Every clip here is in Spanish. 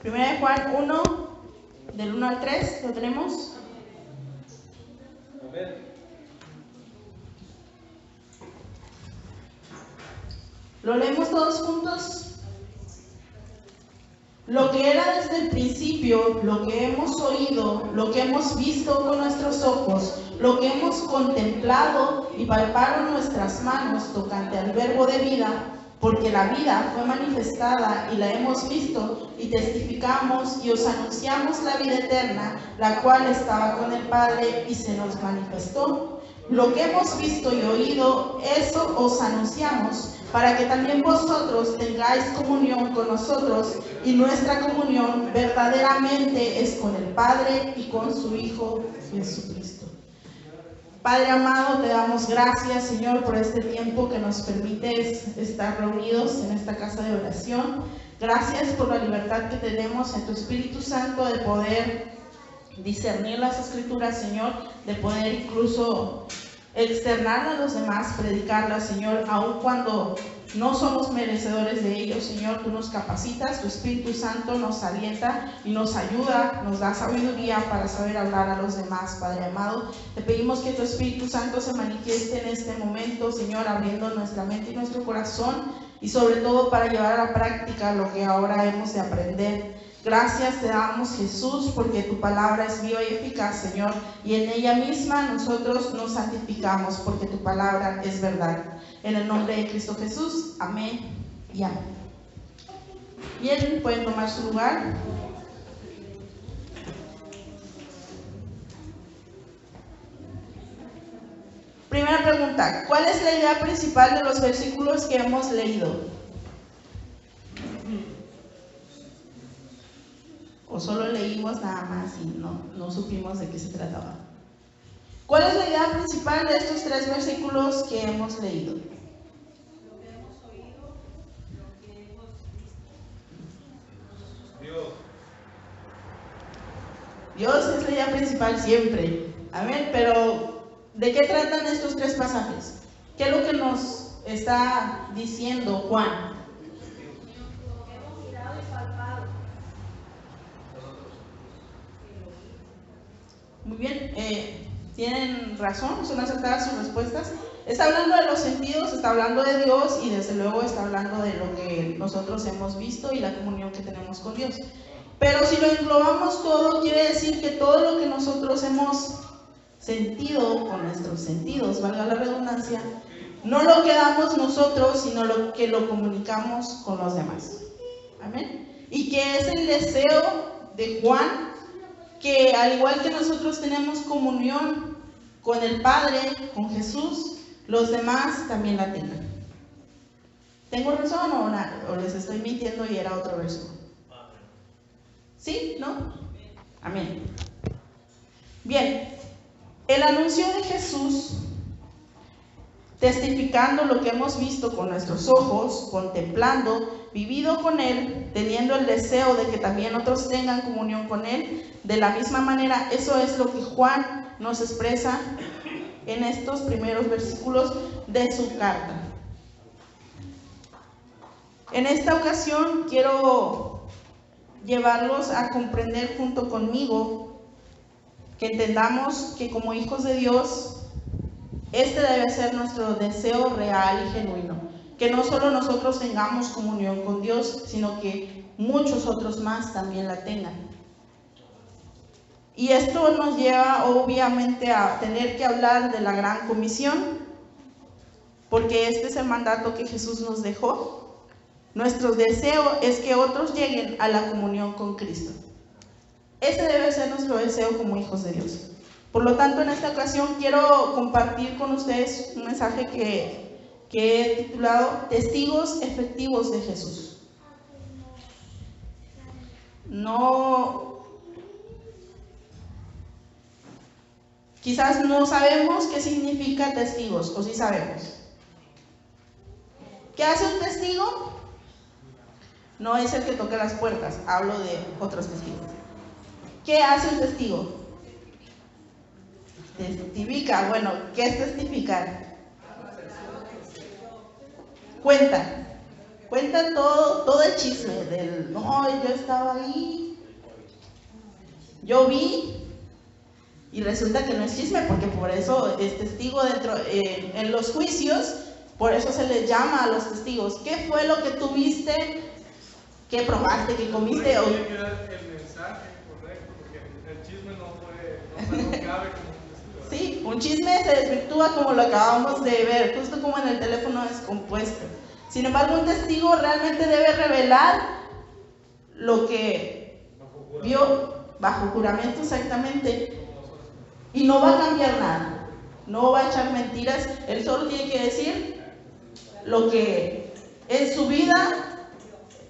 Primera de Juan 1, del 1 al 3, ¿lo tenemos? Amén. ¿Lo leemos todos juntos? Lo que era desde el principio, lo que hemos oído, lo que hemos visto con nuestros ojos, lo que hemos contemplado y palparon nuestras manos tocante al verbo de vida, porque la vida fue manifestada y la hemos visto y testificamos y os anunciamos la vida eterna, la cual estaba con el Padre y se nos manifestó. Lo que hemos visto y oído, eso os anunciamos, para que también vosotros tengáis comunión con nosotros, y nuestra comunión verdaderamente es con el Padre y con su Hijo Jesucristo. Padre amado, te damos gracias, Señor, por este tiempo que nos permites estar reunidos en esta casa de oración. Gracias por la libertad que tenemos en tu Espíritu Santo de poder discernir las Escrituras, Señor, de poder incluso externarlas a los demás, predicarlas, Señor, aun cuando no somos merecedores de ellos, Señor. Tú nos capacitas, tu Espíritu Santo nos alienta y nos ayuda, nos da sabiduría para saber hablar a los demás, Padre amado. Te pedimos que tu Espíritu Santo se manifieste en este momento, Señor, abriendo nuestra mente y nuestro corazón, y sobre todo para llevar a la práctica lo que ahora hemos de aprender. Gracias te damos, Jesús, porque tu palabra es viva y eficaz, Señor, y en ella misma nosotros nos santificamos, porque tu palabra es verdad. En el nombre de Cristo Jesús, amén y amén. Bien, pueden tomar su lugar. Primera pregunta, ¿cuál es la idea principal de los versículos que hemos leído? ¿O solo leímos nada más y no supimos de qué se trataba? ¿Cuál es la idea principal de estos 3 versículos que hemos leído? Lo que hemos oído, lo que hemos visto. Dios es la idea principal siempre. Amén. Pero, ¿de qué tratan estos 3 pasajes? ¿Qué es lo que nos está diciendo Juan? Lo que hemos mirado y palpado. Muy bien, tienen razón, son acertadas sus respuestas. Está hablando de los sentidos, está hablando de Dios y desde luego está hablando de lo que nosotros hemos visto y la comunión que tenemos con Dios. Pero si lo englobamos todo, quiere decir que todo lo que nosotros hemos sentido con nuestros sentidos, valga la redundancia, no lo quedamos nosotros, sino lo que lo comunicamos con los demás. Amén. Y que es el deseo de Juan, que al igual que nosotros tenemos comunión con el Padre, con Jesús, los demás también la tengan. ¿Tengo razón o les estoy mintiendo y era otro verso? ¿Sí? ¿No? Amén. Bien, el anuncio de Jesús, testificando lo que hemos visto con nuestros ojos, contemplando, vivido con Él, teniendo el deseo de que también otros tengan comunión con Él, de la misma manera, eso es lo que Juan nos expresa en estos primeros versículos de su carta. En esta ocasión quiero llevarlos a comprender junto conmigo que entendamos que como hijos de Dios, este debe ser nuestro deseo real y genuino, que no solo nosotros tengamos comunión con Dios, sino que muchos otros más también la tengan. Y esto nos lleva obviamente a tener que hablar de la gran comisión, porque este es el mandato que Jesús nos dejó. Nuestro deseo es que otros lleguen a la comunión con Cristo. Ese debe ser nuestro deseo como hijos de Dios. Por lo tanto, en esta ocasión quiero compartir con ustedes un mensaje que he titulado Testigos efectivos de Jesús. Quizás no sabemos qué significa testigos, o sí sabemos. ¿Qué hace un testigo? No es el que toca las puertas, hablo de otros testigos. ¿Qué hace un testigo? Testifica. Bueno, ¿qué es testificar? Cuenta. cuenta todo el chisme del, no, yo estaba ahí, yo vi, y resulta que no es chisme, porque por eso es testigo dentro, en los juicios, por eso se les llama a los testigos. ¿Qué fue lo que tú viste? ¿Qué probaste? ¿Qué comiste? Tiene que dar el mensaje correcto, porque el chisme no cabe como un testigo. Sí, un chisme se desvirtúa como lo acabamos de ver, justo como en el teléfono descompuesto. Sin embargo, un testigo realmente debe revelar lo que vio bajo juramento exactamente. Y no va a cambiar nada, no va a echar mentiras, él solo tiene que decir lo que en su vida,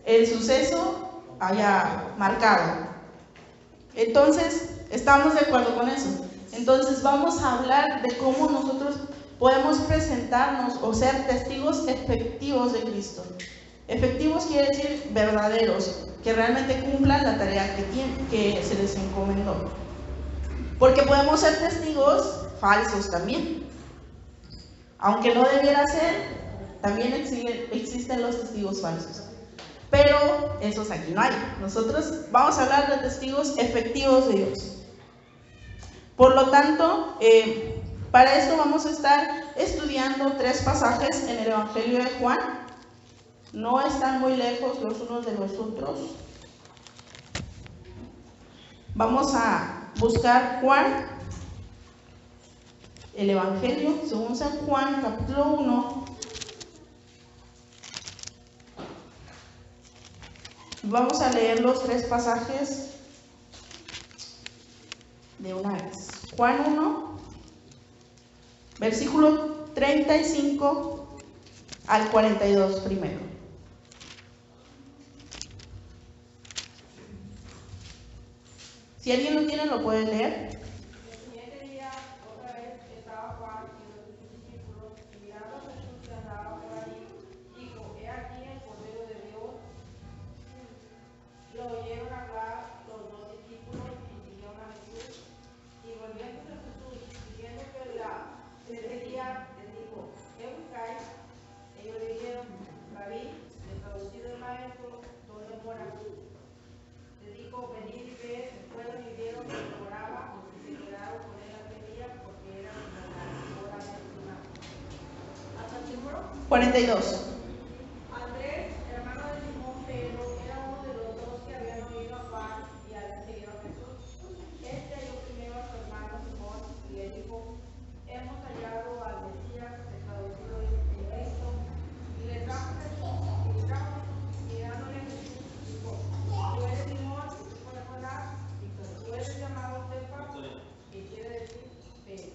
el suceso haya marcado. Entonces, ¿estamos de acuerdo con eso? Entonces vamos a hablar de cómo nosotros podemos presentarnos o ser testigos efectivos de Cristo. Efectivos quiere decir verdaderos, que realmente cumplan la tarea que se les encomendó. Porque podemos ser testigos falsos también. Aunque no debiera ser, también existen los testigos falsos. Pero esos aquí no hay. Nosotros vamos a hablar de testigos efectivos de Dios. Por lo tanto, para esto vamos a estar estudiando 3 pasajes en el Evangelio de Juan. No están muy lejos los unos de los otros. Vamos a buscar Juan, el Evangelio según San Juan, capítulo 1. Vamos a leer los 3 pasajes de una vez. Juan 1, versículo 35 al 42 primero. Si alguien lo tiene, lo puede leer. El siguiente día, otra vez, estaba Juan y los de sus discípulos, y mirando a Jesús que andaba por allí, dijo: He aquí el Cordero de Dios. Lo oyeron hablar los 2 discípulos y siguieron a Jesús. Y volviéndose a Jesús, diciendo que ese día les dijo: ¿Qué buscáis? Ellos le dijeron: Rabí, de traducido el maestro, ¿dónde mora? Les dijo: Venid y ved. Fueron y vieron que moraba, y se quedaron con él aquel día, porque era la hora de ayunar. ¿Hasta el número? 42. Andrés, hermano de Simón Pedro, era uno de los 2 que habían oído a Juan y habían seguido a Jesús. Este halló primero a su hermano Simón y le dijo: Hemos hallado al Mesías, que traducido es el Cristo. Y le trajo Jesús, y dándole a Jesús, dijo: Tú eres Simón, hijo de Jonás, y tú eres llamado Cefas, que quiere decir Pedro.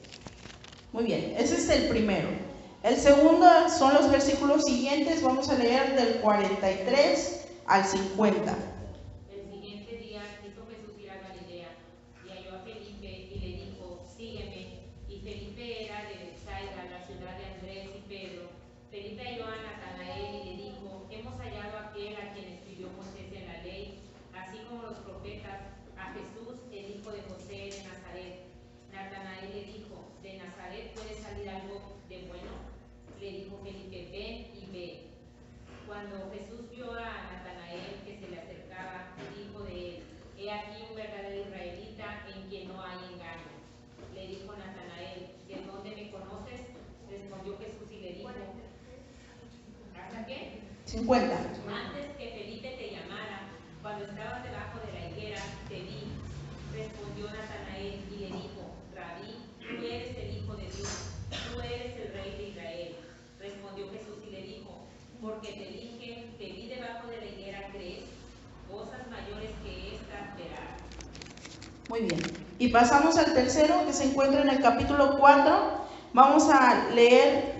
Muy bien, ese es el primero. El segundo son los versículos siguientes. Vamos a leer del 43 al 50. El siguiente día quiso Jesús ir a Galilea, y halló a Felipe y le dijo: Sígueme. Y Felipe era de Bethsaida, la ciudad de Andrés y Pedro. Felipe halló a Natanael y le dijo: Hemos hallado a aquel a quien escribió Moisés en la ley, así como los profetas, a Jesús, el hijo de José de Nazaret. Natanael le dijo: ¿De Nazaret puede salir algo de bueno? Le dijo Felipe: Ven y ve. Cuando Jesús vio a Natanael que se le acercaba, dijo de él: He aquí un verdadero israelita en quien no hay engaño. Le dijo Natanael: ¿De dónde me conoces? Respondió Jesús y le dijo: ¿hasta qué? 50. Antes que Felipe te llamara, cuando estabas debajo de la higuera, te vi. Respondió Natanael y le dijo: Rabí, tú eres el Hijo de Dios, tú eres el Rey de Israel. Respondió Jesús y le dijo: porque te dije, te vi debajo de la higuera, ¿crees? Cosas mayores que estas verás. Muy bien. Y pasamos al tercero, que se encuentra en el capítulo 4. Vamos a leer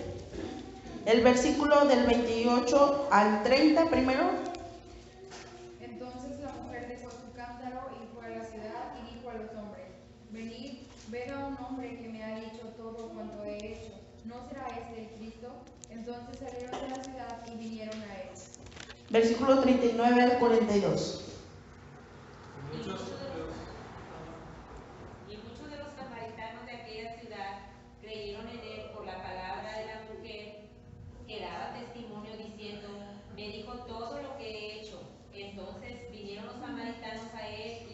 el versículo del 28 al 30 primero. Entonces la mujer dejó su cántaro y fue a la ciudad y dijo a los hombres: Venid, ved a un hombre que me ha dicho todo cuanto he hecho. ¿No será este el Cristo? Entonces salieron de la ciudad y vinieron a él. Versículo 39 al 42. Y muchos de los samaritanos de aquella ciudad creyeron en él por la palabra de la mujer, que daba testimonio diciendo: me dijo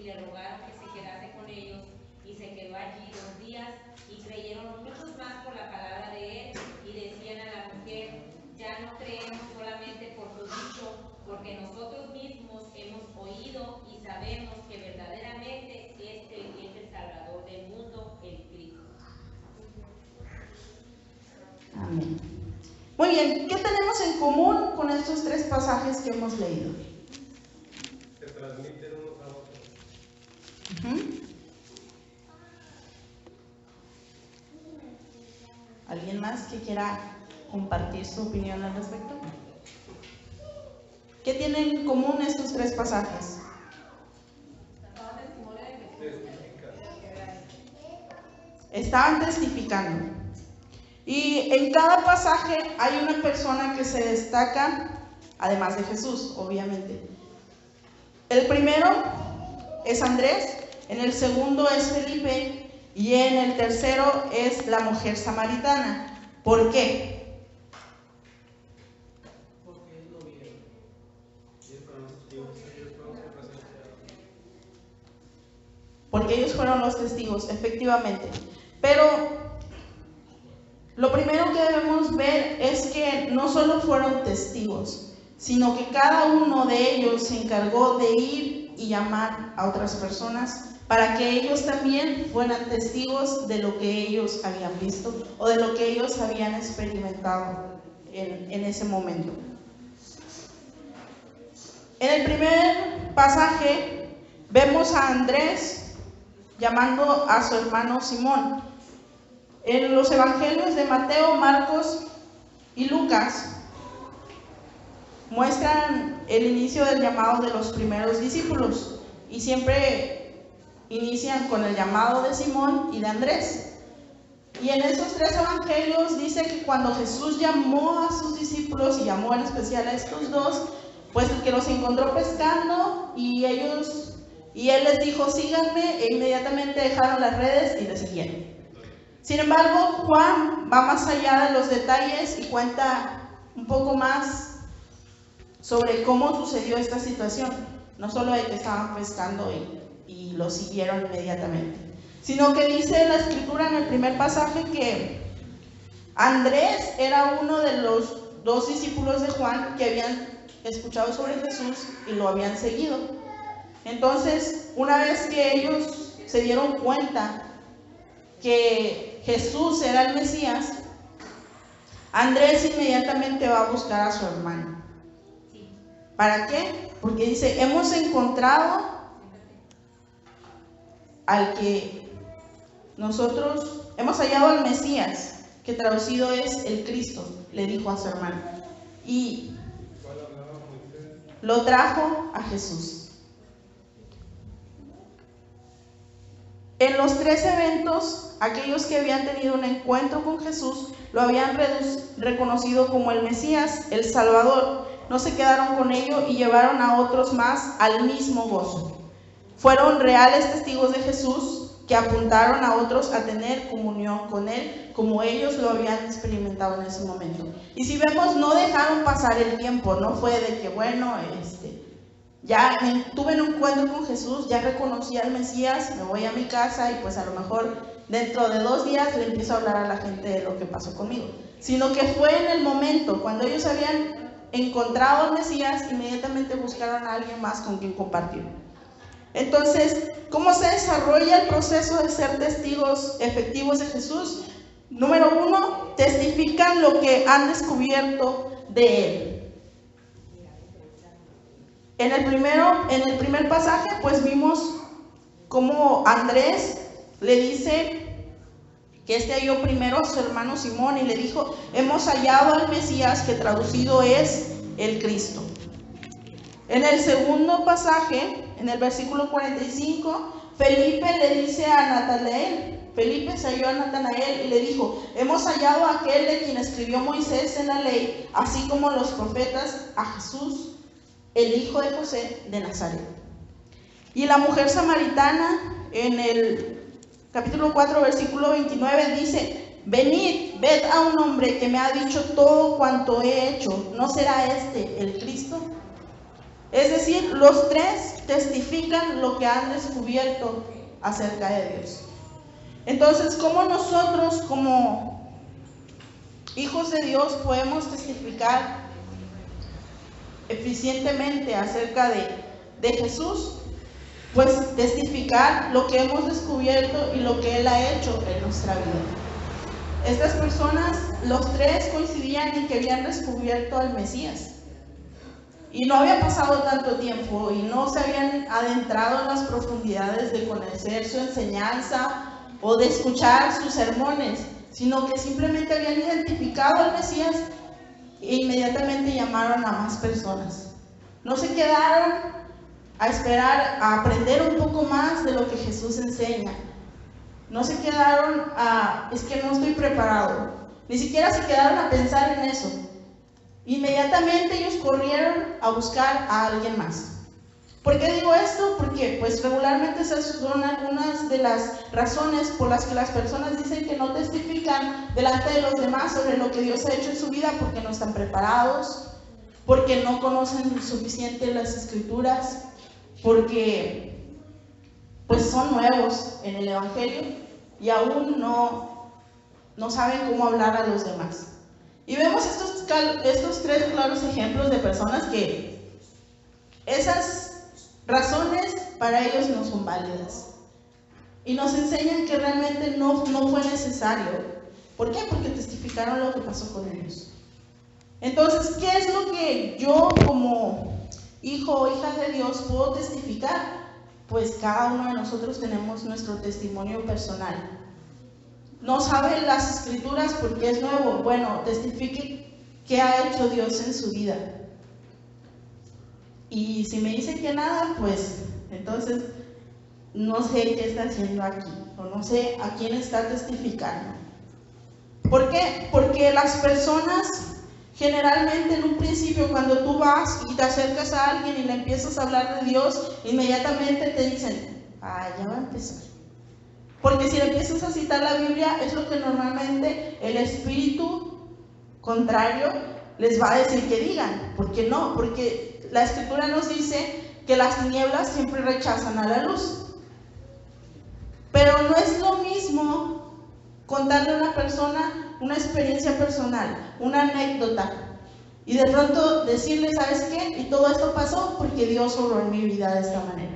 y le rogaron que se quedase con ellos, y se quedó allí 2 días, y creyeron muchos más por la palabra de él, y decían a la mujer: ya no creemos solamente por tu dicho, porque nosotros mismos hemos oído y sabemos que verdaderamente este es el Salvador del mundo, el Cristo. Amén. Muy bien, ¿qué tenemos en común con estos 3 pasajes que hemos leído? Se transmiten unos a otros. ¿Alguien más que quiera compartir su opinión al respecto? ¿Qué tienen en común estos 3 pasajes? Estaban testificando. Y en cada pasaje hay una persona que se destaca, además de Jesús, obviamente. El primero es Andrés, en el segundo es Felipe y en el tercero es la mujer samaritana. ¿Por qué? Porque ellos lo vieron. Ellos fueron los testigos que presenciaron. Porque ellos fueron los testigos, efectivamente. Pero lo primero que debemos ver es que no solo fueron testigos, sino que cada uno de ellos se encargó de ir y llamar a otras personas para que ellos también fueran testigos de lo que ellos habían visto o de lo que ellos habían experimentado en ese momento. En el primer pasaje vemos a Andrés llamando a su hermano Simón. En los evangelios de Mateo, Marcos y Lucas muestran el inicio del llamado de los primeros discípulos y siempre inician con el llamado de Simón y de Andrés. Y en esos 3 evangelios dice que cuando Jesús llamó a sus discípulos y llamó en especial a estos 2, pues el que los encontró pescando y él les dijo: síganme, e inmediatamente dejaron las redes y le siguieron. Sin embargo, Juan va más allá de los detalles y cuenta un poco más sobre cómo sucedió esta situación. No solo de que estaban pescando y lo siguieron inmediatamente, sino que dice la escritura en el primer pasaje que Andrés era uno de los 2 discípulos de Juan que habían escuchado sobre Jesús y lo habían seguido. Entonces, una vez que ellos se dieron cuenta que Jesús era el Mesías, Andrés inmediatamente va a buscar a su hermano. ¿Para qué? Porque dice: hemos encontrado hemos hallado al Mesías, que traducido es el Cristo, le dijo a su hermano. Y lo trajo a Jesús. En los 3 eventos, aquellos que habían tenido un encuentro con Jesús lo habían reconocido como el Mesías, el Salvador. No se quedaron con ello y llevaron a otros más al mismo gozo. Fueron reales testigos de Jesús que apuntaron a otros a tener comunión con Él, como ellos lo habían experimentado en ese momento. Y si vemos, no dejaron pasar el tiempo, no fue de que, bueno, ya tuve un encuentro con Jesús, ya reconocí al Mesías, me voy a mi casa y pues a lo mejor dentro de 2 días le empiezo a hablar a la gente de lo que pasó conmigo. Sino que fue en el momento, cuando ellos habían encontrado al Mesías, inmediatamente buscaron a alguien más con quien compartir. Entonces, ¿cómo se desarrolla el proceso de ser testigos efectivos de Jesús? Número 1, testifican lo que han descubierto de Él. En el primer pasaje, pues vimos cómo Andrés le dice que halló primero a su hermano Simón y le dijo: hemos hallado al Mesías, que traducido es el Cristo. En el segundo pasaje, en el versículo 45, Felipe le dice a Natanael, Felipe se halló a Natanael y le dijo: hemos hallado a aquel de quien escribió Moisés en la ley, así como los profetas, a Jesús, el hijo de José de Nazaret. Y la mujer samaritana, en el capítulo 4, versículo 29, dice: venid, ved a un hombre que me ha dicho todo cuanto he hecho, ¿no será este el Cristo? Es decir, los tres testifican lo que han descubierto acerca de Dios. Entonces, ¿cómo nosotros como hijos de Dios podemos testificar eficientemente acerca de Jesús? Pues testificar lo que hemos descubierto y lo que Él ha hecho en nuestra vida. Estas personas, los tres coincidían en que habían descubierto al Mesías. Y no había pasado tanto tiempo y no se habían adentrado en las profundidades de conocer su enseñanza o de escuchar sus sermones, sino que simplemente habían identificado al Mesías e inmediatamente llamaron a más personas. No se quedaron a esperar, a aprender un poco más de lo que Jesús enseña. No se quedaron es que no estoy preparado. Ni siquiera se quedaron a pensar en eso. Inmediatamente ellos corrieron a buscar a alguien más. ¿Por qué digo esto? Porque pues regularmente esas son algunas de las razones por las que las personas dicen que no testifican delante de los demás sobre lo que Dios ha hecho en su vida, porque no están preparados, porque no conocen suficiente las Escrituras, porque pues son nuevos en el Evangelio y aún no saben cómo hablar a los demás. Y vemos estos tres claros ejemplos de personas que esas razones para ellos no son válidas. Y nos enseñan que realmente no fue necesario. ¿Por qué? Porque testificaron lo que pasó con ellos. Entonces, ¿qué es lo que yo como hijo o hija de Dios puedo testificar? Pues cada uno de nosotros tenemos nuestro testimonio personal. No sabe las Escrituras porque es nuevo. Bueno, testifique qué ha hecho Dios en su vida. Y si me dice que nada, pues entonces no sé qué está haciendo aquí, o no sé a quién está testificando. ¿Por qué? Porque las personas generalmente en un principio, cuando tú vas y te acercas a alguien y le empiezas a hablar de Dios, inmediatamente te dicen, ya va a empezar. Porque si le empiezas a citar la Biblia, es lo que normalmente el espíritu contrario les va a decir que digan. ¿Por qué no? Porque la Escritura nos dice que las tinieblas siempre rechazan a la luz. Pero no es lo mismo contarle a una persona una experiencia personal, una anécdota, y de pronto decirle, ¿sabes qué? Y todo esto pasó porque Dios obró en mi vida de esta manera.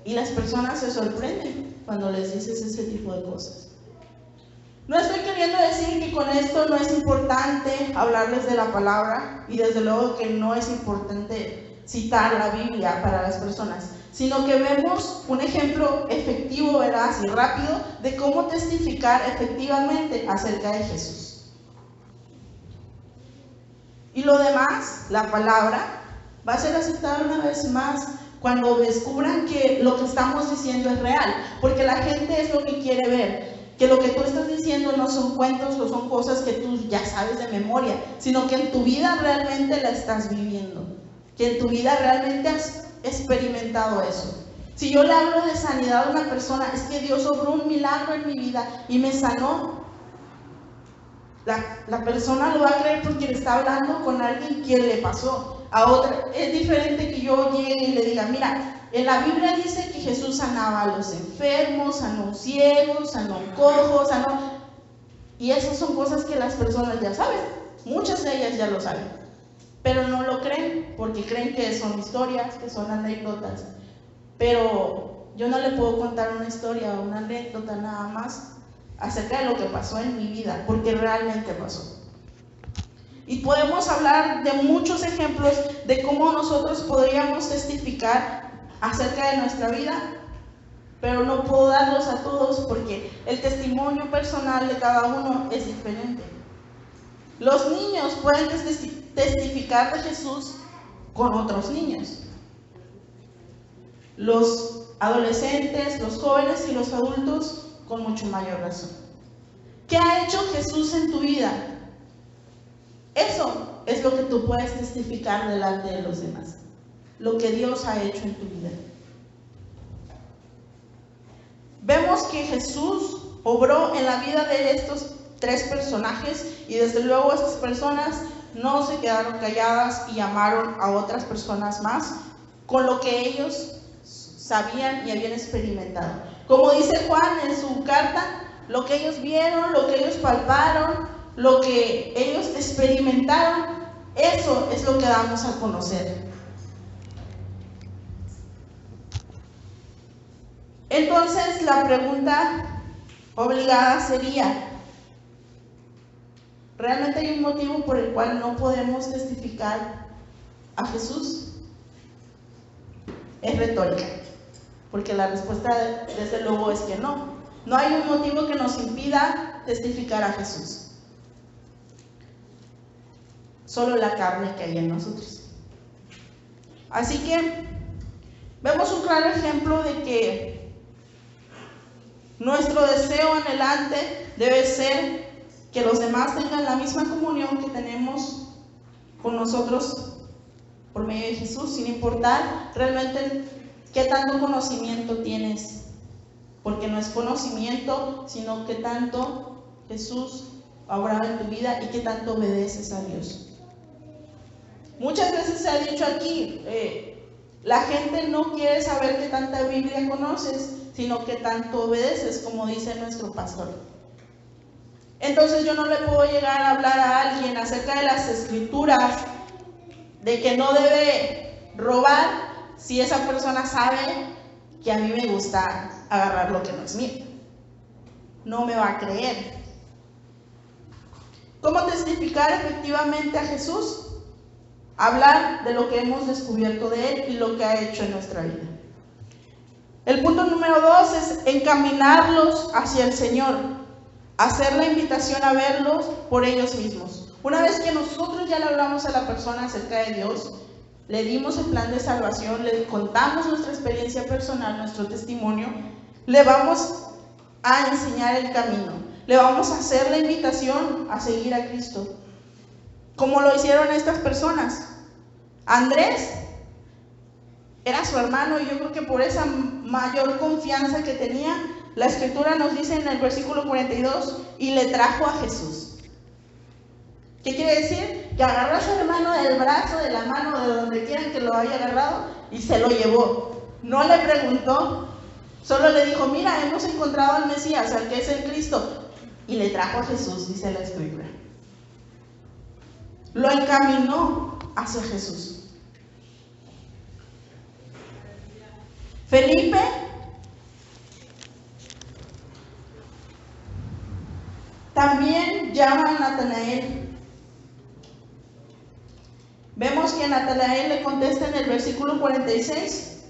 Y las personas se sorprenden cuando les dices ese tipo de cosas. No estoy queriendo decir que con esto no es importante hablarles de la palabra, y desde luego que no es importante citar la Biblia para las personas, sino que vemos un ejemplo efectivo, veraz y rápido de cómo testificar efectivamente acerca de Jesús. Y lo demás, la palabra, va a ser aceptada una vez más cuando descubran que lo que estamos diciendo es real, porque la gente es lo que quiere ver, que lo que tú estás diciendo no son cuentos o son cosas que tú ya sabes de memoria, sino que en tu vida realmente la estás viviendo, que en tu vida realmente has experimentado eso. Si yo le hablo de sanidad a una persona, es que Dios obró un milagro en mi vida y me sanó. La persona lo va a creer porque le está hablando con alguien que le pasó. A otra es diferente que yo llegue y le diga, mira, en la Biblia dice que Jesús sanaba a los enfermos, sanó ciegos, sanó cojos, y esas son cosas que las personas ya saben, muchas de ellas ya lo saben, pero no lo creen porque creen que son historias, que son anécdotas. Pero yo no le puedo contar una historia o una anécdota nada más acerca de lo que pasó en mi vida, porque realmente pasó. Y podemos hablar de muchos ejemplos de cómo nosotros podríamos testificar acerca de nuestra vida, pero no puedo darlos a todos porque el testimonio personal de cada uno es diferente. Los niños pueden testificar de Jesús con otros niños. Los adolescentes, los jóvenes y los adultos con mucho mayor razón. ¿Qué ha hecho Jesús en tu vida? Eso es lo que tú puedes testificar delante de los demás. Lo que Dios ha hecho en tu vida. Vemos que Jesús obró en la vida de estos tres personajes y desde luego estas personas no se quedaron calladas y llamaron a otras personas más con lo que ellos sabían y habían experimentado. Como dice Juan en su carta, lo que ellos vieron, lo que ellos palparon, lo que ellos experimentaron, eso es lo que damos a conocer. Entonces la pregunta obligada sería, ¿realmente hay un motivo por el cual no podemos testificar a Jesús? Es retórica, porque la respuesta desde luego es que no. No hay un motivo que nos impida testificar a Jesús. Solo la carne que hay en nosotros. Así que vemos un claro ejemplo de que nuestro deseo anhelante debe ser que los demás tengan la misma comunión que tenemos con nosotros por medio de Jesús, sin importar realmente qué tanto conocimiento tienes, porque no es conocimiento, sino qué tanto Jesús ha obrado en tu vida y qué tanto obedeces a Dios. Muchas veces se ha dicho aquí, la gente no quiere saber qué tanta Biblia conoces, sino qué tanto obedeces, como dice nuestro pastor. Entonces yo no le puedo llegar a hablar a alguien acerca de las escrituras, de que no debe robar, si esa persona sabe que a mí me gusta agarrar lo que no es mío. No me va a creer. ¿Cómo testificar efectivamente a Jesús? Hablar de lo que hemos descubierto de Él y lo que ha hecho en nuestra vida. El punto número 2 es encaminarlos hacia el Señor, hacer la invitación a verlos por ellos mismos. Una vez que nosotros ya le hablamos a la persona acerca de Dios, le dimos el plan de salvación, le contamos nuestra experiencia personal, nuestro testimonio, le vamos a enseñar el camino, le vamos a hacer la invitación a seguir a Cristo, como lo hicieron estas personas. Andrés era su hermano y yo creo que por esa mayor confianza que tenía, la Escritura nos dice en el versículo 42, y le trajo a Jesús. ¿Qué quiere decir? Que agarró a su hermano del brazo, de la mano, de donde quieran que lo haya agarrado, y se lo llevó. No le preguntó, solo le dijo, mira, hemos encontrado al Mesías, al que es el Cristo, y le trajo a Jesús, dice la Escritura. Lo encaminó hacia Jesús. Felipe también llama a Natanael. Vemos que Natanael le contesta en el versículo 46.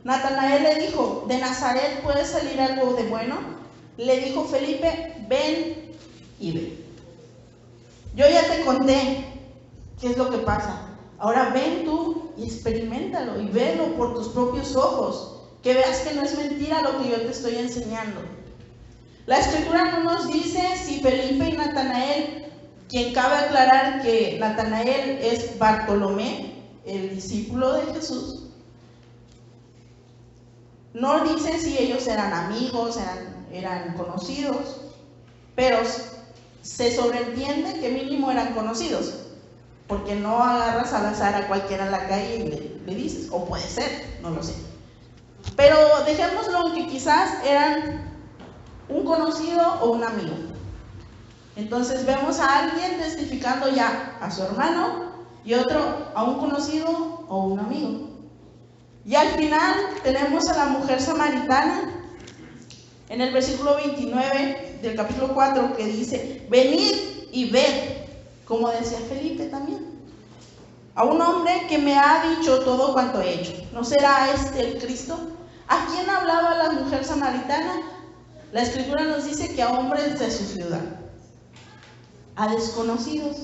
Natanael le dijo, ¿de Nazaret puede salir algo de bueno? Le dijo Felipe, ven y ve. Yo ya te conté qué es lo que pasa. Ahora ven tú y experiméntalo y velo por tus propios ojos, que veas que no es mentira lo que yo te estoy enseñando. La Escritura no nos dice si Felipe y Natanael, quien cabe aclarar que Natanael es Bartolomé, el discípulo de Jesús, no dice si ellos eran amigos, eran conocidos, pero se sobreentiende que mínimo eran conocidos, porque no agarras al azar a cualquiera en la calle y le dices, o puede ser, no lo sé. Pero dejémoslo en que quizás eran un conocido o un amigo. Entonces vemos a alguien testificando ya a su hermano y otro a un conocido o un amigo. Y al final tenemos a la mujer samaritana en el versículo 29 del capítulo 4 que dice, venid y ved, como decía Felipe también, a un hombre que me ha dicho todo cuanto he hecho. ¿No será este el Cristo? ¿A quién hablaba la mujer samaritana? La Escritura nos dice que a hombres de su ciudad, a desconocidos.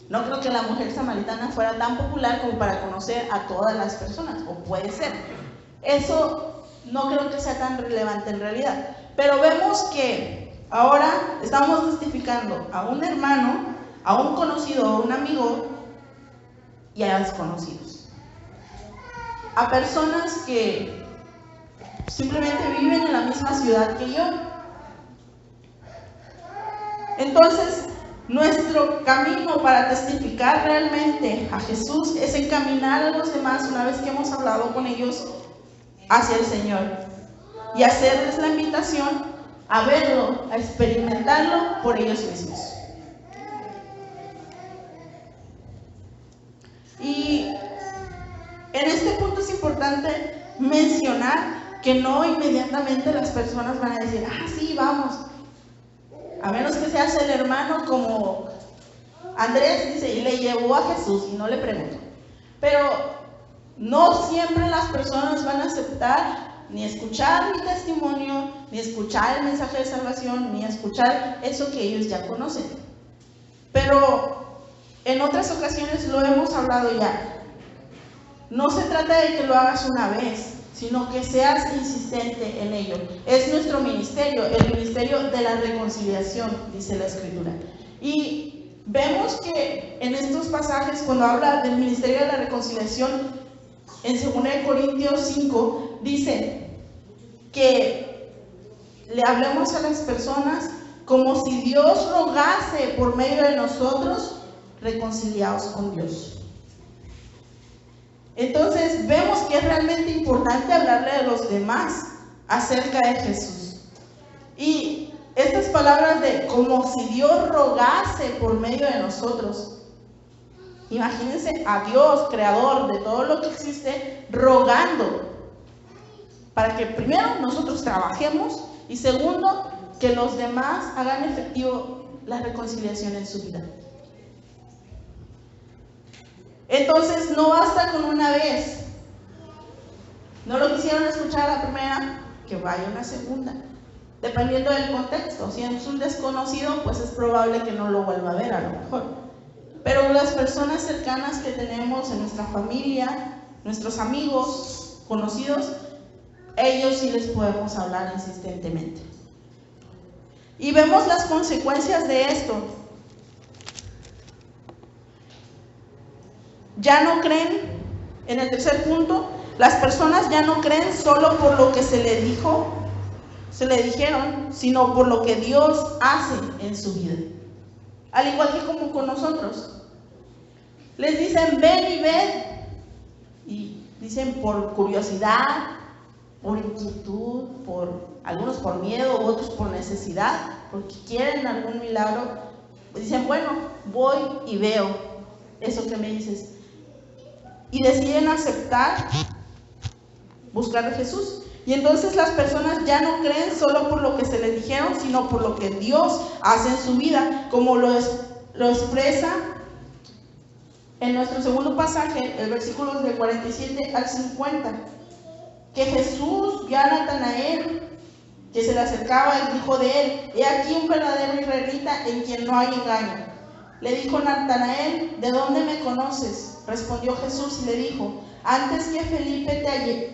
No creo que la mujer samaritana fuera tan popular como para conocer a todas las personas, o puede ser. Eso no creo que sea tan relevante en realidad. Pero vemos que ahora estamos testificando a un hermano, a un conocido, a un amigo y a desconocidos. A personas que simplemente viven en la misma ciudad que yo. Entonces, Nuestro camino para testificar realmente a Jesús es encaminar a los demás, una vez que hemos hablado con ellos, hacia el Señor y hacerles la invitación a verlo, a experimentarlo por ellos mismos. Y en este punto es importante mencionar que no inmediatamente las personas van a decir, sí, vamos. A menos que seas el hermano como Andrés, dice, y le llevó a Jesús y no le preguntó. Pero no siempre las personas van a aceptar ni escuchar mi testimonio, ni escuchar el mensaje de salvación, ni escuchar eso que ellos ya conocen. Pero en otras ocasiones lo hemos hablado ya. No se trata de que lo hagas una vez, sino que seas insistente en ello. Es nuestro ministerio, el ministerio de la reconciliación, dice la Escritura. Y vemos que en estos pasajes, cuando habla del ministerio de la reconciliación, en 2 Corintios 5, dice que le hablemos a las personas como si Dios rogase por medio de nosotros, reconciliados con Dios. Entonces vemos que es realmente importante hablarle a los demás acerca de Jesús. Y estas palabras de como si Dios rogase por medio de nosotros, imagínense a Dios, creador de todo lo que existe, rogando para que primero nosotros trabajemos y segundo, que los demás hagan efectivo la reconciliación en su vida. Entonces no basta con una vez. No lo quisieron escuchar a la primera, que vaya una segunda, dependiendo del contexto. Si es un desconocido, pues es probable que no lo vuelva a ver a lo mejor. Pero las personas cercanas que tenemos en nuestra familia, nuestros amigos, conocidos, ellos sí les podemos hablar insistentemente. Y vemos las consecuencias de esto. Ya no creen, en el tercer punto, las personas ya no creen solo por lo que se le dijeron, sino por lo que Dios hace en su vida. Al igual que como con nosotros. Les dicen, ven y ved. Y dicen por curiosidad, por inquietud, algunos por miedo, otros por necesidad, porque quieren algún milagro. Dicen, bueno, voy y veo eso que me dices. Y deciden aceptar, buscar a Jesús. Y entonces las personas ya no creen solo por lo que se les dijeron, sino por lo que Dios hace en su vida, como lo expresa en nuestro segundo pasaje, el versículo del 47 al 50, que Jesús vio a Natanael, que se le acercaba y dijo de él, he aquí un verdadero israelita en quien no hay engaño. Le dijo Natanael, ¿de dónde me conoces? Respondió Jesús y le dijo, antes que Felipe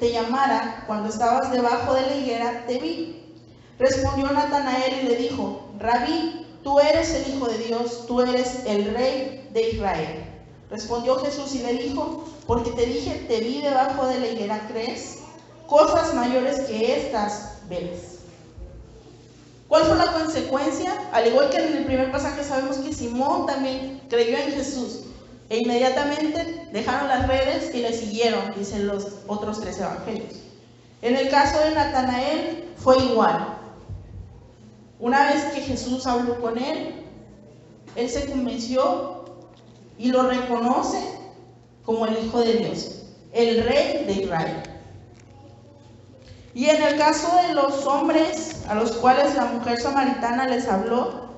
te llamara, cuando estabas debajo de la higuera, te vi. Respondió Natanael y le dijo, Rabí, tú eres el Hijo de Dios, tú eres el Rey de Israel. Respondió Jesús y le dijo, porque te dije, te vi debajo de la higuera, ¿crees? Cosas mayores que estas ves. ¿Cuál fue la consecuencia? Al igual que en el primer pasaje sabemos que Simón también creyó en Jesús e inmediatamente dejaron las redes y le siguieron, dicen los otros 3 evangelios. En el caso de Natanael fue igual. Una vez que Jesús habló con él se convenció y lo reconoce como el Hijo de Dios, el Rey de Israel. Y en el caso de los hombres a los cuales la mujer samaritana les habló,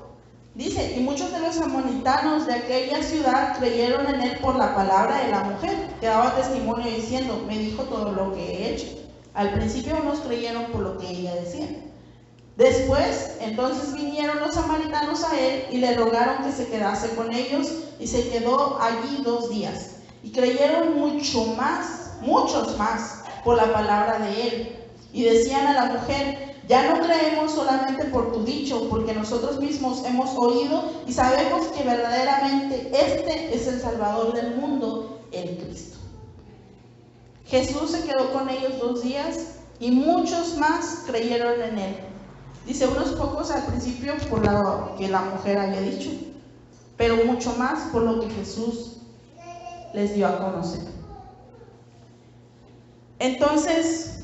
dice, y muchos de los samaritanos de aquella ciudad creyeron en él por la palabra de la mujer, que daba testimonio diciendo, me dijo todo lo que he hecho. Al principio unos creyeron por lo que ella decía. Después, entonces vinieron los samaritanos a él y le rogaron que se quedase con ellos, y se quedó allí 2 días. Y creyeron muchos más, por la palabra de él. Y decían a la mujer, ya no creemos solamente por tu dicho, porque nosotros mismos hemos oído y sabemos que verdaderamente este es el Salvador del mundo, el Cristo. Jesús se quedó con ellos 2 días y muchos más creyeron en él. Dice unos pocos al principio por lo que la mujer había dicho, pero mucho más por lo que Jesús les dio a conocer. Entonces,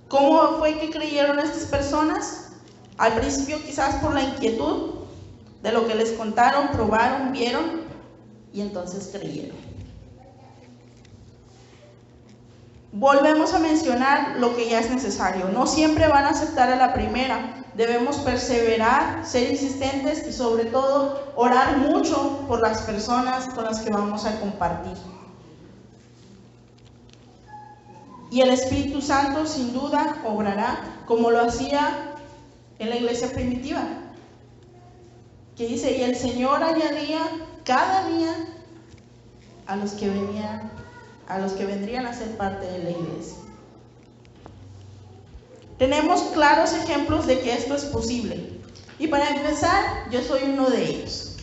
¿cómo fue que creyeron estas personas? Al principio quizás por la inquietud de lo que les contaron, probaron, vieron y entonces creyeron. Volvemos a mencionar lo que ya es necesario. No siempre van a aceptar a la primera. Debemos perseverar, ser insistentes y sobre todo orar mucho por las personas con las que vamos a compartir. Y el Espíritu Santo sin duda obrará como lo hacía en la iglesia primitiva, que dice, y el Señor añadía cada día a los que vendrían a ser parte de la iglesia. Tenemos claros ejemplos de que esto es posible. Y para empezar, yo soy uno de ellos.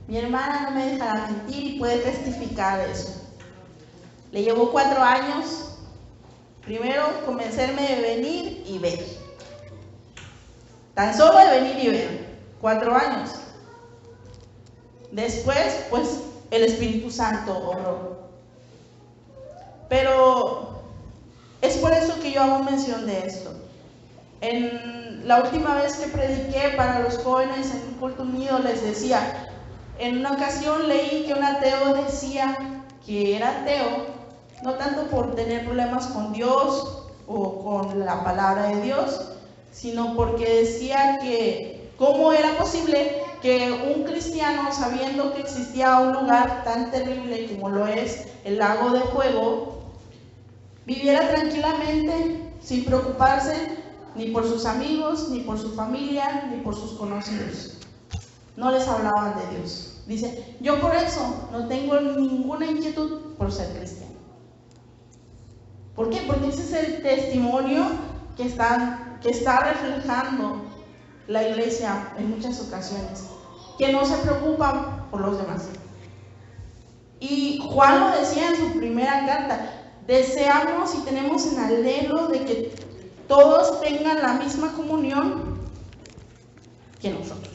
Mi hermana no me dejará mentir y puede testificar eso. Le llevó 4 años, primero convencerme de venir y ver. Tan solo de venir y ver, 4 años. Después, pues, el Espíritu Santo obró. Pero es por eso que yo hago mención de esto. En la última vez que prediqué para los jóvenes en un culto unido les decía, en una ocasión leí que un ateo decía que era ateo, no tanto por tener problemas con Dios o con la palabra de Dios, sino porque decía que cómo era posible que un cristiano, sabiendo que existía un lugar tan terrible como lo es el lago de fuego, viviera tranquilamente sin preocuparse ni por sus amigos, ni por su familia, ni por sus conocidos. No les hablaban de Dios. Dice, yo por eso no tengo ninguna inquietud por ser cristiano. ¿Por qué? Porque ese es el testimonio que está reflejando la iglesia en muchas ocasiones, que no se preocupan por los demás. Y Juan lo decía en su primera carta, deseamos y tenemos en anhelo de que todos tengan la misma comunión que nosotros.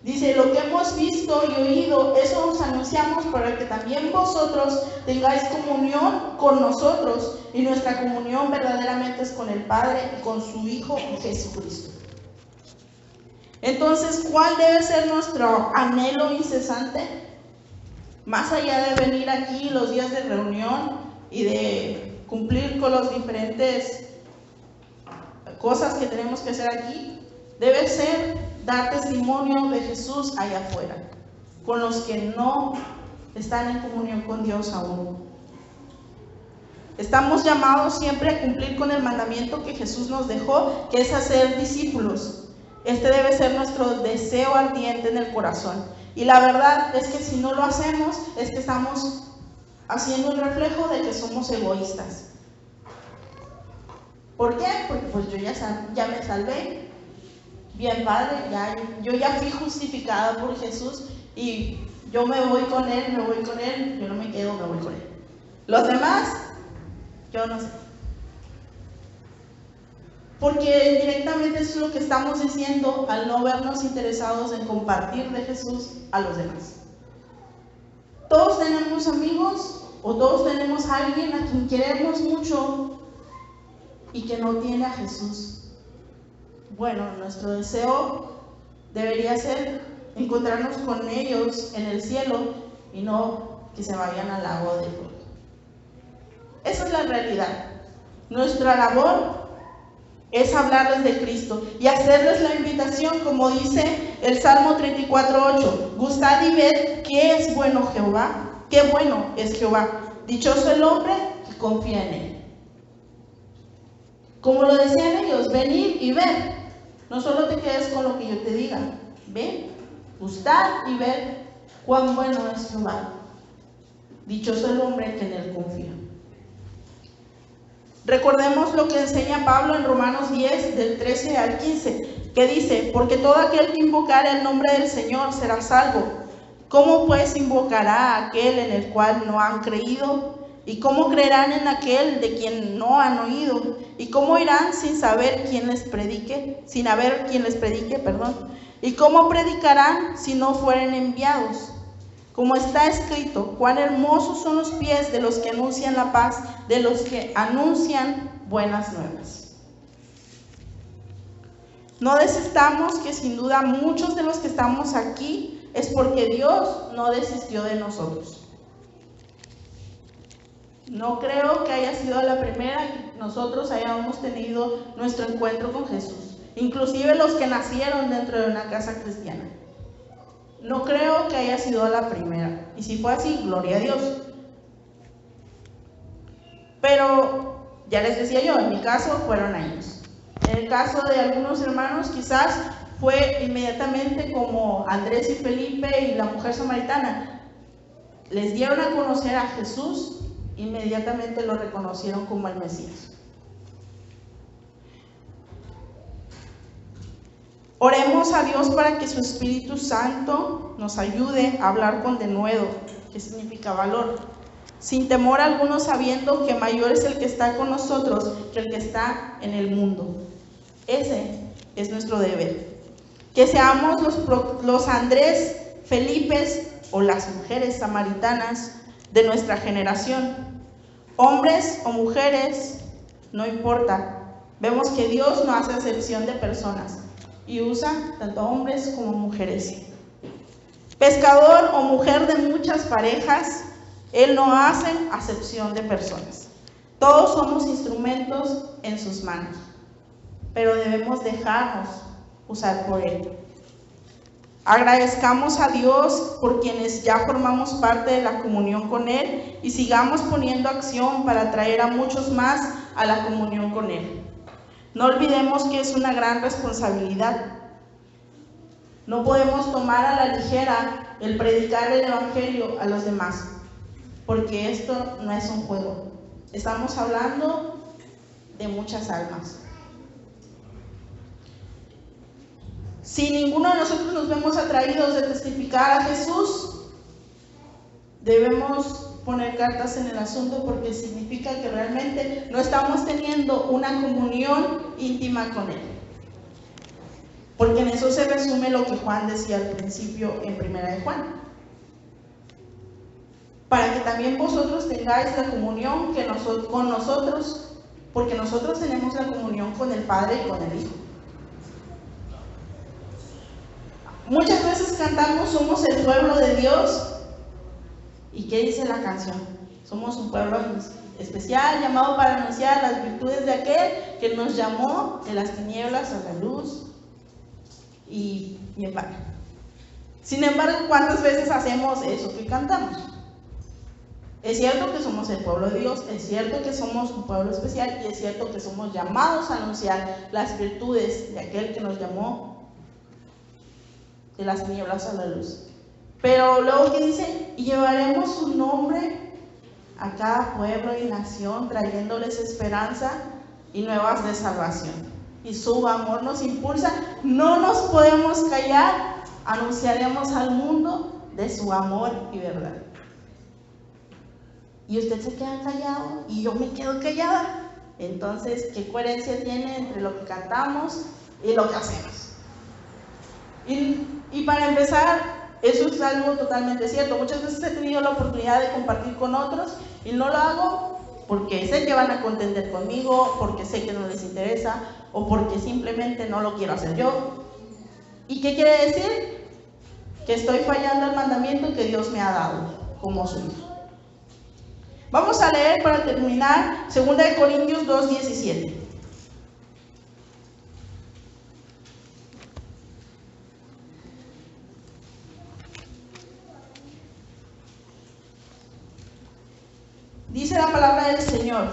Dice, lo que hemos visto y oído, eso os anunciamos para que también vosotros tengáis comunión con nosotros, y nuestra comunión verdaderamente es con el Padre y con su Hijo Jesucristo. Entonces, ¿cuál debe ser nuestro anhelo incesante? Más allá de venir aquí los días de reunión y de cumplir con las diferentes cosas que tenemos que hacer aquí, debe ser dar testimonio de Jesús allá afuera, con los que no están en comunión con Dios aún. Estamos llamados siempre a cumplir con el mandamiento que Jesús nos dejó, que es hacer discípulos. Este debe ser nuestro deseo ardiente en el corazón. Y la verdad es que si no lo hacemos, es que estamos haciendo un reflejo de que somos egoístas. ¿Por qué? Porque pues yo ya me salvé. Bien padre, yo ya fui justificada por Jesús y yo me voy con Él, yo no me quedo, me voy con Él. Los demás, yo no sé. Porque directamente eso es lo que estamos diciendo al no vernos interesados en compartir de Jesús a los demás. Todos tenemos amigos o todos tenemos a alguien a quien queremos mucho y que no tiene a Jesús. Bueno, nuestro deseo debería ser encontrarnos con ellos en el cielo y no que se vayan al lago de fuego. Esa es la realidad. Nuestra labor es hablarles de Cristo y hacerles la invitación, como dice el Salmo 34:8. Gustad y ved qué es bueno Jehová, qué bueno es Jehová. Dichoso el hombre que confía en Él. Como lo decían ellos, venir y ver. No solo te quedes con lo que yo te diga. Ven, gustad y ver cuán bueno es Jehová. Dichoso el hombre que en Él confía. Recordemos lo que enseña Pablo en Romanos 10, del 13 al 15, que dice, porque todo aquel que invocare el nombre del Señor será salvo. ¿Cómo pues invocará a aquel en el cual no han creído? ¿Y cómo creerán en aquel de quien no han oído? ¿Y cómo irán sin saber quién les predique? Sin haber quien les predique, perdón. ¿Y cómo predicarán si no fueren enviados? Como está escrito, cuán hermosos son los pies de los que anuncian la paz, de los que anuncian buenas nuevas. No desistamos, que sin duda muchos de los que estamos aquí es porque Dios no desistió de nosotros. No creo que haya sido la primera que nosotros hayamos tenido nuestro encuentro con Jesús. Inclusive los que nacieron dentro de una casa cristiana. No creo que haya sido la primera. Y si fue así, gloria a Dios. Pero, ya les decía yo, en mi caso fueron años. En el caso de algunos hermanos quizás fue inmediatamente como Andrés y Felipe y la mujer samaritana. Les dieron a conocer a Jesús, inmediatamente lo reconocieron como el Mesías. Oremos a Dios para que su Espíritu Santo nos ayude a hablar con denuedo, que significa valor, sin temor alguno, sabiendo que mayor es el que está con nosotros que el que está en el mundo. Ese es nuestro deber. Que seamos los Andrés, Felipes o las mujeres samaritanas de nuestra generación. Hombres o mujeres, no importa. Vemos que Dios no hace acepción de personas y usa tanto hombres como mujeres. Pescador o mujer de muchas parejas, Él no hace acepción de personas. Todos somos instrumentos en sus manos, pero debemos dejarnos usar por Él. Agradezcamos a Dios por quienes ya formamos parte de la comunión con Él y sigamos poniendo acción para atraer a muchos más a la comunión con Él. No olvidemos que es una gran responsabilidad. No podemos tomar a la ligera el predicar el Evangelio a los demás, porque esto no es un juego. Estamos hablando de muchas almas. Si ninguno de nosotros nos vemos atraídos de testificar a Jesús, debemos poner cartas en el asunto, porque significa que realmente no estamos teniendo una comunión íntima con Él. Porque en eso se resume lo que Juan decía al principio en Primera de Juan. Para que también vosotros tengáis la comunión con nosotros, porque nosotros tenemos la comunión con el Padre y con el Hijo. Muchas veces cantamos, somos el pueblo de Dios. ¿Y qué dice la canción? Somos un pueblo especial, llamado para anunciar las virtudes de aquel que nos llamó de las tinieblas a la luz. Y en vano. Sin embargo, ¿cuántas veces hacemos eso que cantamos? Es cierto que somos el pueblo de Dios, es cierto que somos un pueblo especial, y es cierto que somos llamados a anunciar las virtudes de aquel que nos llamó de las tinieblas a la luz. Pero luego que dice, y llevaremos su nombre a cada pueblo y nación, trayéndoles esperanza y nuevas de salvación. Y su amor nos impulsa, no nos podemos callar, anunciaremos al mundo de su amor y verdad. Y usted se queda callado y yo me quedo callada. Entonces, ¿qué coherencia tiene entre lo que cantamos y lo que hacemos? Y para empezar, eso es algo totalmente cierto. Muchas veces he tenido la oportunidad de compartir con otros y no lo hago porque sé que van a contender conmigo, porque sé que no les interesa o porque simplemente no lo quiero hacer yo. ¿Y qué quiere decir? Que estoy fallando al mandamiento que Dios me ha dado como su hijo. Vamos a leer para terminar 2 Corintios 2:17. Dice la palabra del Señor: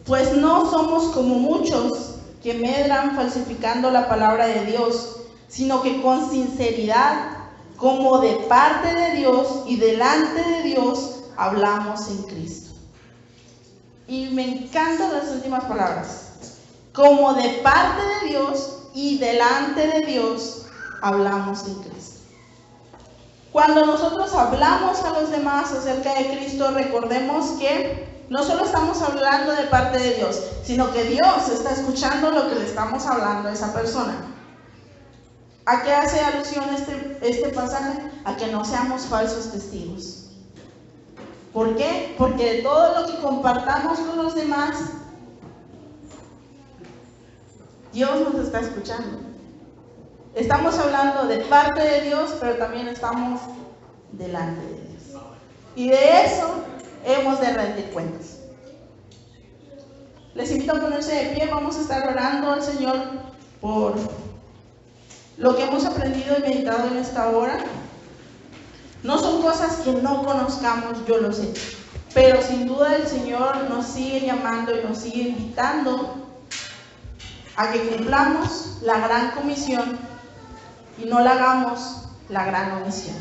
pues no somos como muchos que medran falsificando la palabra de Dios, sino que con sinceridad, como de parte de Dios y delante de Dios, hablamos en Cristo. Y me encantan las últimas palabras. Como de parte de Dios y delante de Dios, hablamos en Cristo. Cuando nosotros hablamos a los demás acerca de Cristo, recordemos que no solo estamos hablando de parte de Dios, sino que Dios está escuchando lo que le estamos hablando a esa persona. ¿A qué hace alusión este pasaje? A que no seamos falsos testigos. ¿Por qué? Porque de todo lo que compartamos con los demás, Dios nos está escuchando. Estamos hablando de parte de Dios, pero también estamos delante de Dios. Y de eso hemos de rendir cuentas. Les invito a ponerse de pie. Vamos a estar orando al Señor por lo que hemos aprendido y meditado en esta hora. No son cosas que no conozcamos, yo lo sé, pero sin duda el Señor nos sigue llamando y nos sigue invitando a que cumplamos la gran comisión y no la hagamos la gran omisión.